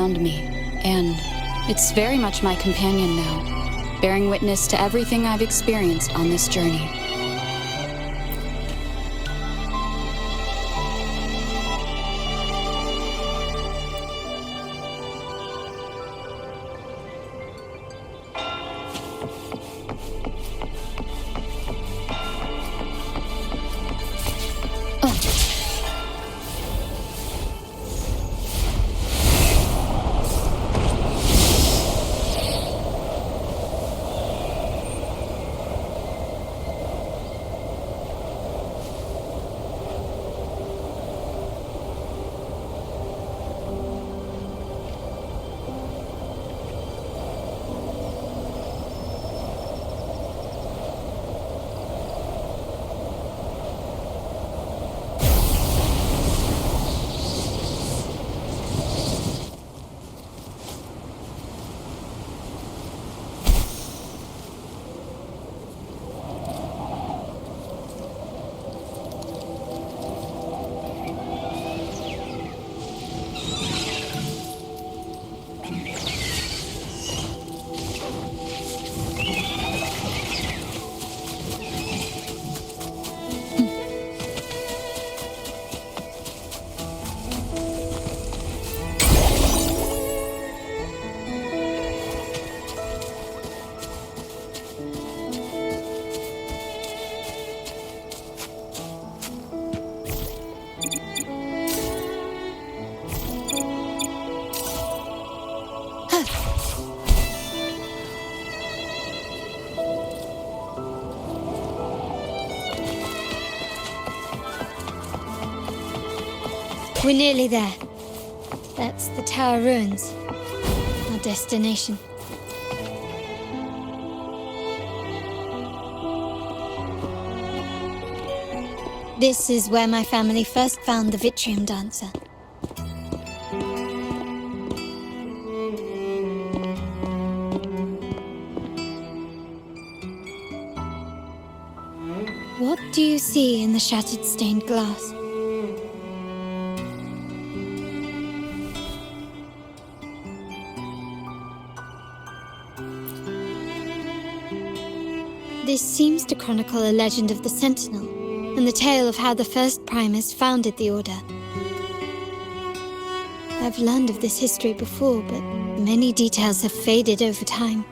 around me, and it's very much my companion now, bearing witness to everything I've experienced on this journey. We're nearly there. That's the tower ruins. Our destination. This is where my family first found the Vitrium dancer. What do you see in the shattered stained glass? This seems to chronicle a legend of the Sentinel, and the tale of how the first Primus founded the Order. I've learned of this history before, but many details have faded over time.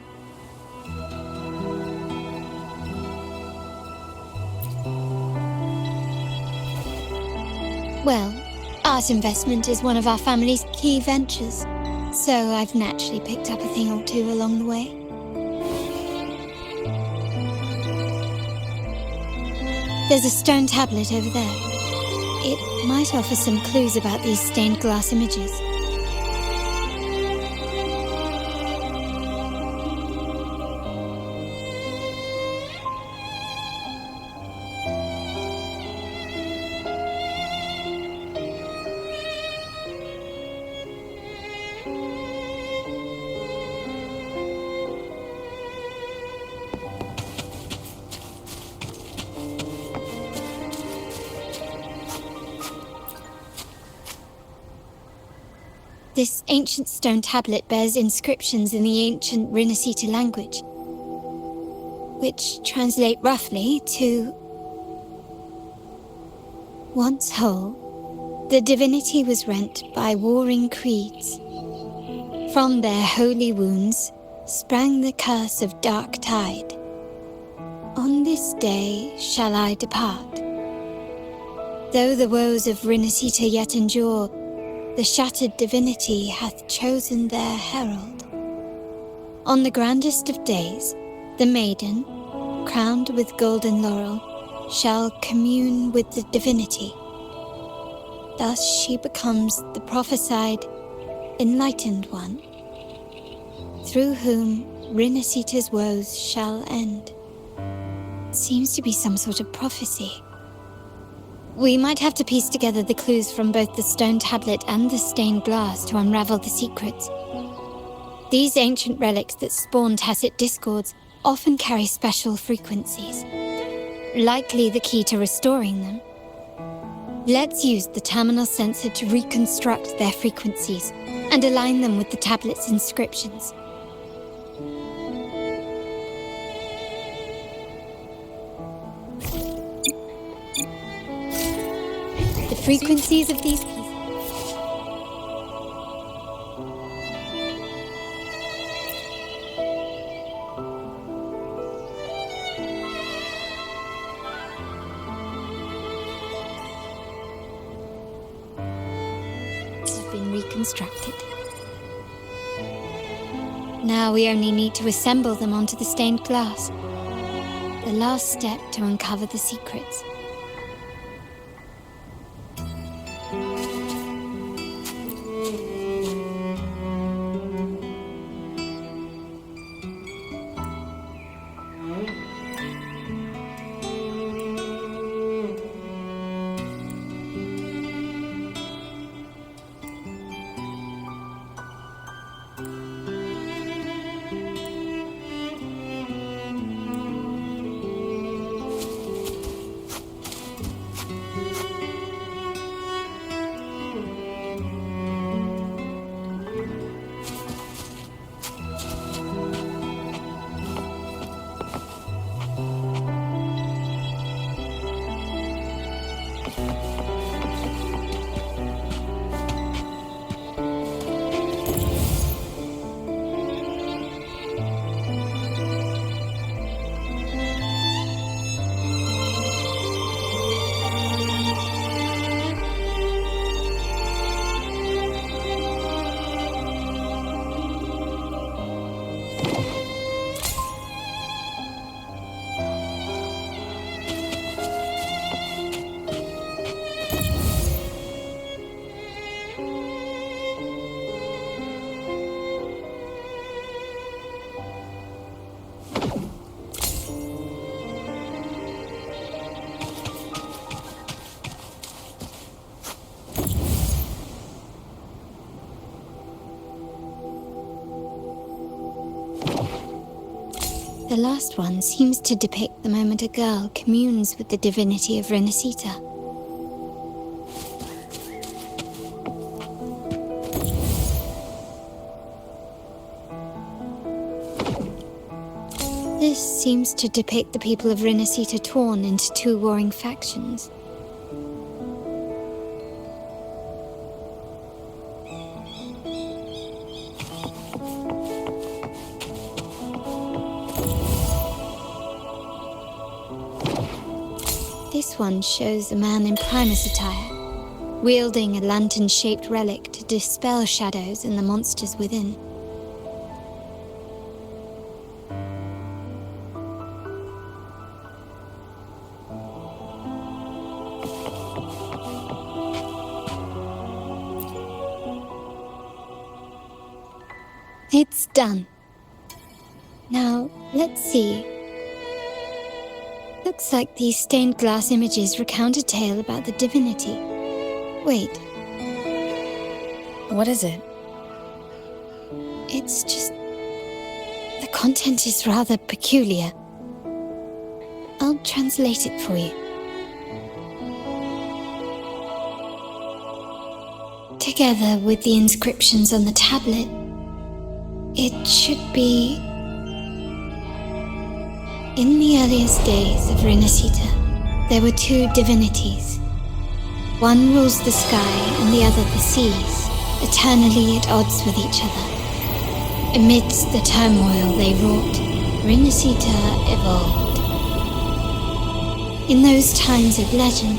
Well, art investment is one of our family's key ventures, so I've naturally picked up a thing or two along the way. There's a stone tablet over there. It might offer some clues about these stained glass images. This ancient stone tablet bears inscriptions in the ancient Rinascita language, which translate roughly to... Once whole, the divinity was rent by warring creeds. From their holy wounds sprang the curse of dark tide. On this day shall I depart. Though the woes of Rinascita yet endure, the shattered divinity hath chosen their herald. On the grandest of days, the maiden, crowned with golden laurel, shall commune with the divinity. Thus she becomes the prophesied, enlightened one, through whom Rinascita's woes shall end. Seems to be some sort of prophecy. We might have to piece together the clues from both the stone tablet and the stained glass to unravel the secrets. These ancient relics that spawn tacit discords often carry special frequencies, likely the key to restoring them. Let's use the terminal sensor to reconstruct their frequencies and align them with the tablet's inscriptions. The frequencies of these pieces have been reconstructed. Now we only need to assemble them onto the stained glass. The last step to uncover the secrets. The last one seems to depict the moment a girl communes with the divinity of Renacita. This seems to depict the people of Renacita torn into two warring factions. This one shows a man in Primus attire, wielding a lantern-shaped relic to dispel shadows and the monsters within. It's done. Now, let's see. Looks like these stained glass images recount a tale about the divinity. Wait. What is it? It's just... the content is rather peculiar. I'll translate it for you. Together with the inscriptions on the tablet, it should be... In the earliest days of Renacita, there were two divinities. One rules the sky and the other the seas, eternally at odds with each other. Amidst the turmoil they wrought, Renacita evolved. In those times of legend,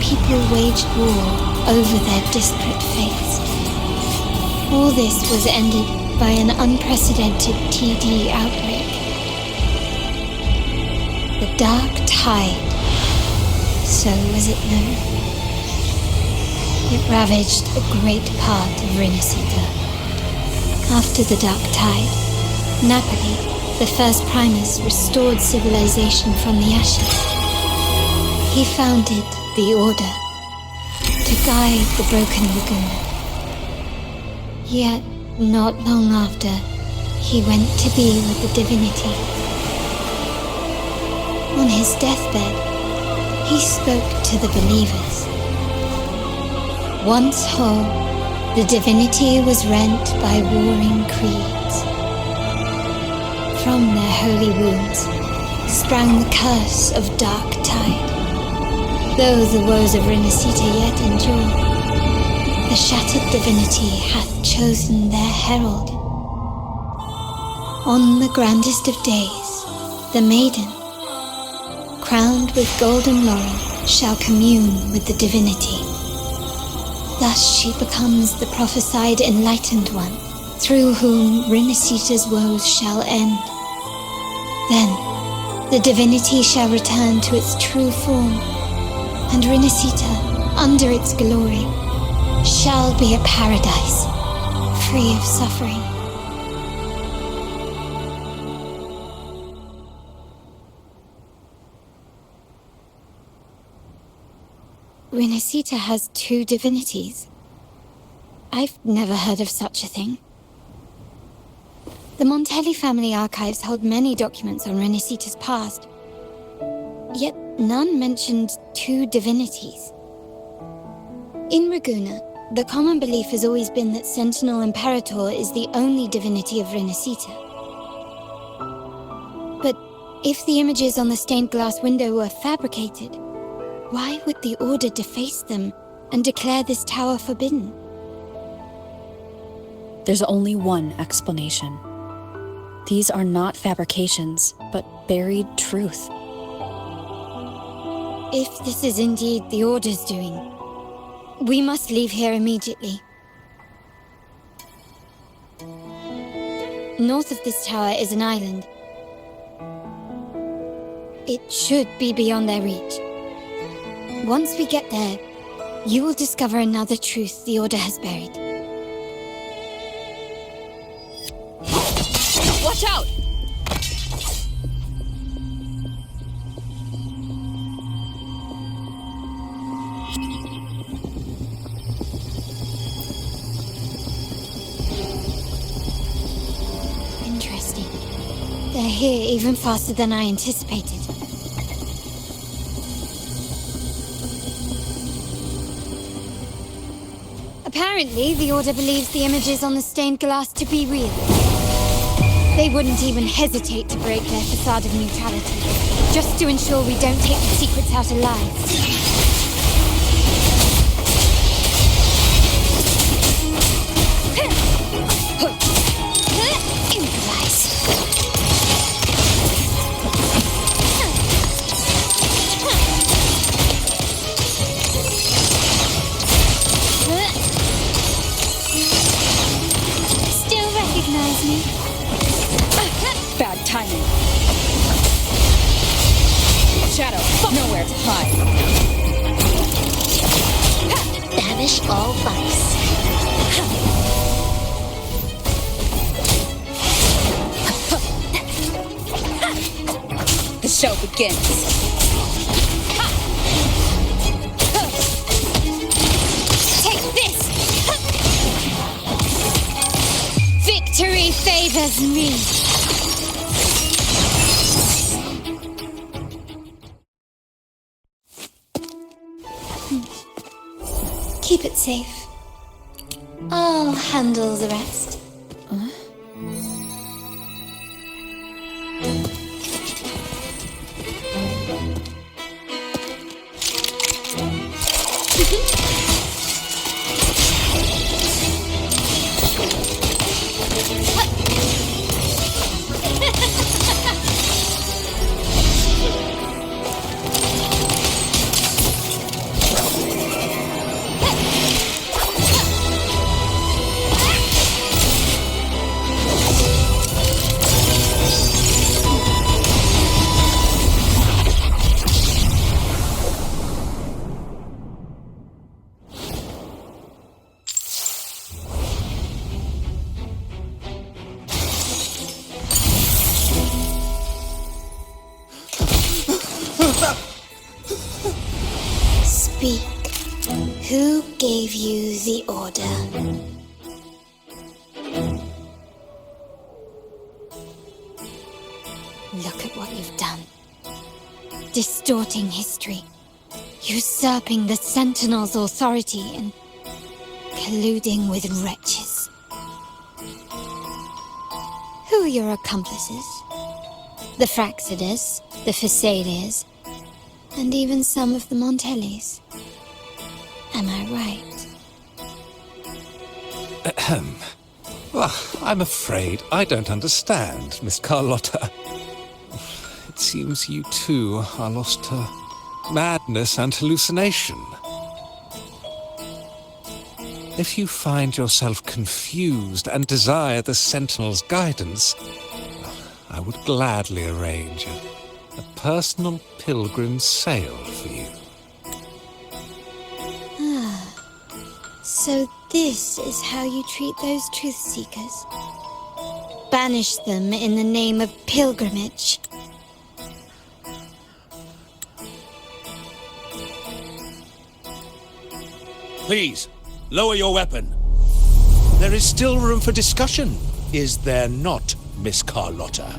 people waged war over their disparate fates. All this was ended by an unprecedented TD outbreak. The Dark Tide, so was it known. It ravaged a great part of Renacita. After the Dark Tide, Napoli, the first Primus, restored civilization from the ashes. He founded the Order to guide the broken Laguna. Yet, not long after, he went to be with the divinity. On his deathbed, he spoke to the believers. Once whole, The divinity was rent by warring creeds. From their holy wounds sprang the curse of dark tide. Though the woes of Renacita yet endure, the shattered divinity hath chosen their herald. On the grandest of days, the maiden, crowned with golden laurel, shall commune with the divinity. Thus she becomes the prophesied enlightened one, through whom Renacita's woes shall end. Then, the divinity shall return to its true form, and Renacita, under its glory, shall be a paradise, free of suffering. Renacita has two divinities. I've never heard of such a thing. The Montelli family archives hold many documents on Renacita's past, yet none mentioned two divinities. In Ragusa, the common belief has always been that Sentinel Imperator is the only divinity of Renacita. But if the images on the stained glass window were fabricated, why would the Order deface them and declare this tower forbidden? There's only one explanation. These are not fabrications, but buried truth. If this is indeed the Order's doing, we must leave here immediately. North of this tower is an island. It should be beyond their reach. Once we get there, you will discover another truth the Order has buried. Watch out! Interesting. They're here even faster than I anticipated. Apparently, the Order believes the images on the stained glass to be real. They wouldn't even hesitate to break their facade of neutrality, just to ensure we don't take the secrets out alive. Bad timing. Shadow, nowhere to hide. Banish all vice. The show begins. Take this! Victory favors me. Keep it safe. I'll handle the rest. Speak. Who gave you the order? Look at what you've done. Distorting history. Usurping the Sentinel's authority and colluding with wretches. Who are your accomplices? The Fraxidus, the Phasaelias, and even some of the Montellis. Am I right? Ahem. Well, I'm afraid I don't understand, Miss Carlotta. It seems you too are lost to madness and hallucination. If you find yourself confused and desire the Sentinel's guidance, I would gladly arrange a personal pilgrim sail for you. So this is how you treat those truth seekers? Banish them in the name of pilgrimage. Please, lower your weapon. There is still room for discussion, is there not, Miss Carlotta?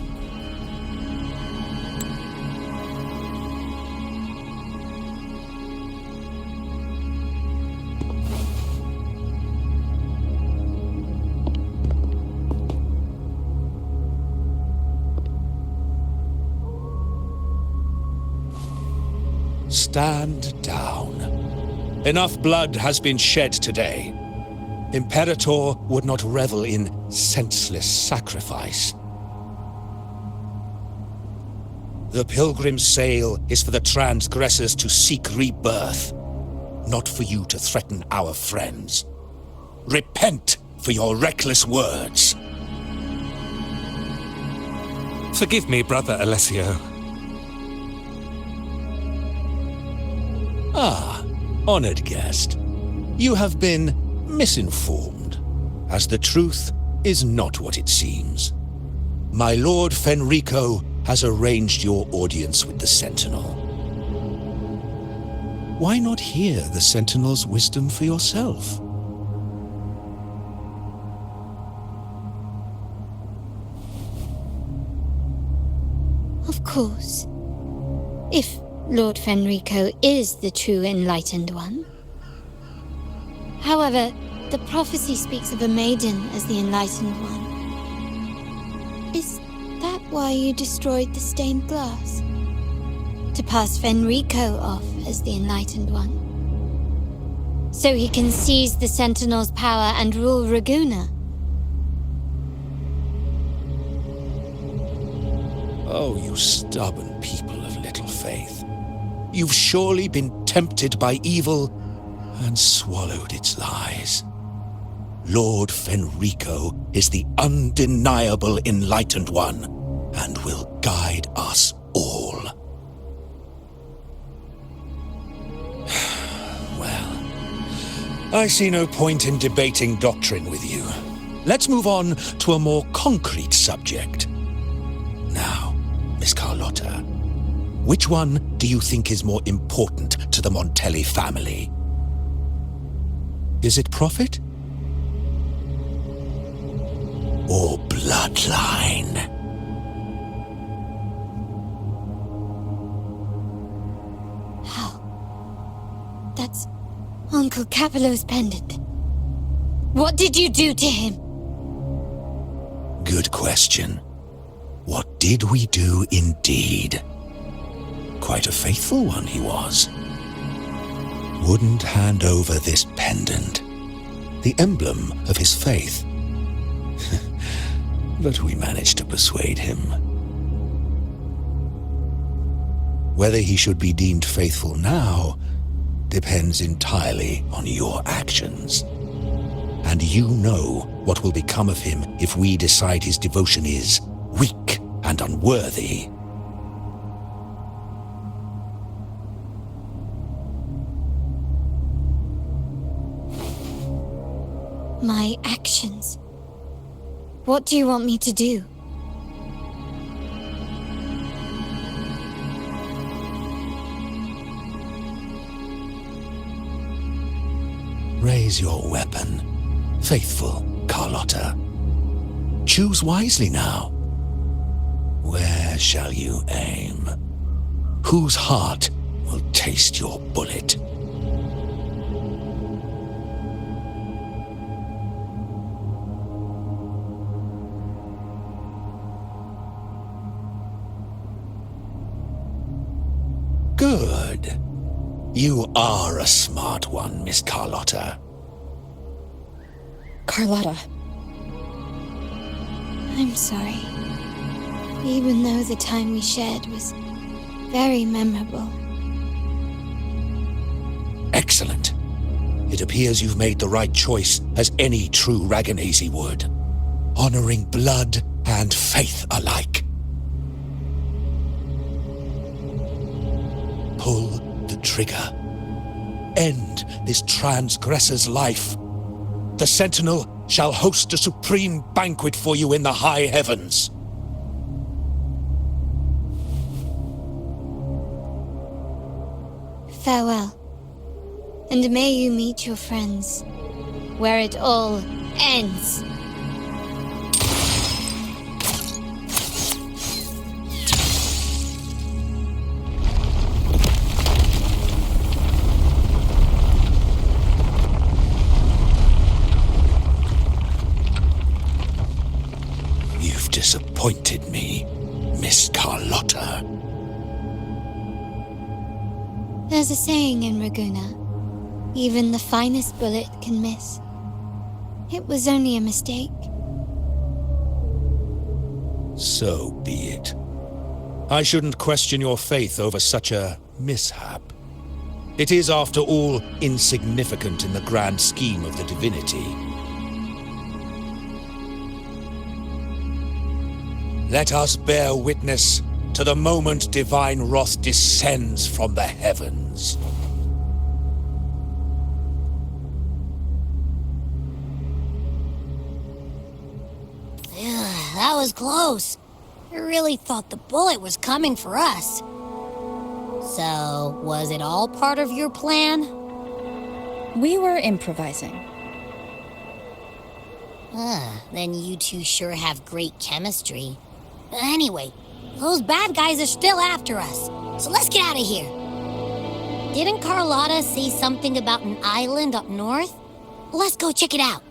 Stand down. Enough blood has been shed today. Imperator would not revel in senseless sacrifice. The pilgrim sail is for the transgressors to seek rebirth, not for you to threaten our friends. Repent for your reckless words. Forgive me, Brother Alessio. Ah, honored guest. You have been misinformed, as the truth is not what it seems. My Lord Fenrico has arranged your audience with the Sentinel. Why not hear the Sentinel's wisdom for yourself? Of course. If Lord Fenrico is the true enlightened one. However, the prophecy speaks of a maiden as the enlightened one. Is that why you destroyed the stained glass? To pass Fenrico off as the enlightened one? So he can seize the Sentinel's power and rule Raguna? Oh, you stubborn people of little faith. You've surely been tempted by evil and swallowed its lies. Lord Fenrico is the undeniable enlightened one and will guide us all. Well, I see no point in debating doctrine with you. Let's move on to a more concrete subject. Now, Miss Carlotta, which one do you think is more important to the Montelli family? Is it profit? Or bloodline? How? That's Uncle Capello's pendant. What did you do to him? Good question. What did we do indeed? Quite a faithful one he was. Wouldn't hand over this pendant, the emblem of his faith. But we managed to persuade him. Whether he should be deemed faithful now depends entirely on your actions. And you know what will become of him if we decide his devotion is weak and unworthy. My actions. What do you want me to do? Raise your weapon, faithful Carlotta. Choose wisely now. Where shall you aim? Whose heart will taste your bullet? Good. You are a smart one, Miss Carlotta. Carlotta. I'm sorry. Even though the time we shared was very memorable. Excellent. It appears you've made the right choice, as any true Raganazi would. Honoring blood and faith alike. Pull the trigger. End this transgressor's life. The Sentinel shall host a supreme banquet for you in the high heavens. Farewell. And may you meet your friends, where it all ends. You've disappointed me, Miss Carlotta. There's a saying in Raguna, even the finest bullet can miss. It was only a mistake. So be it. I shouldn't question your faith over such a mishap. It is, after all, insignificant in the grand scheme of the divinity. Let us bear witness to the moment divine wrath descends from the heavens. That was close. I really thought the bullet was coming for us. So, was it all part of your plan? We were improvising. Then you two sure have great chemistry. Anyway, those bad guys are still after us, so let's get out of here. Didn't Carlotta say something about an island up north? Let's go check it out.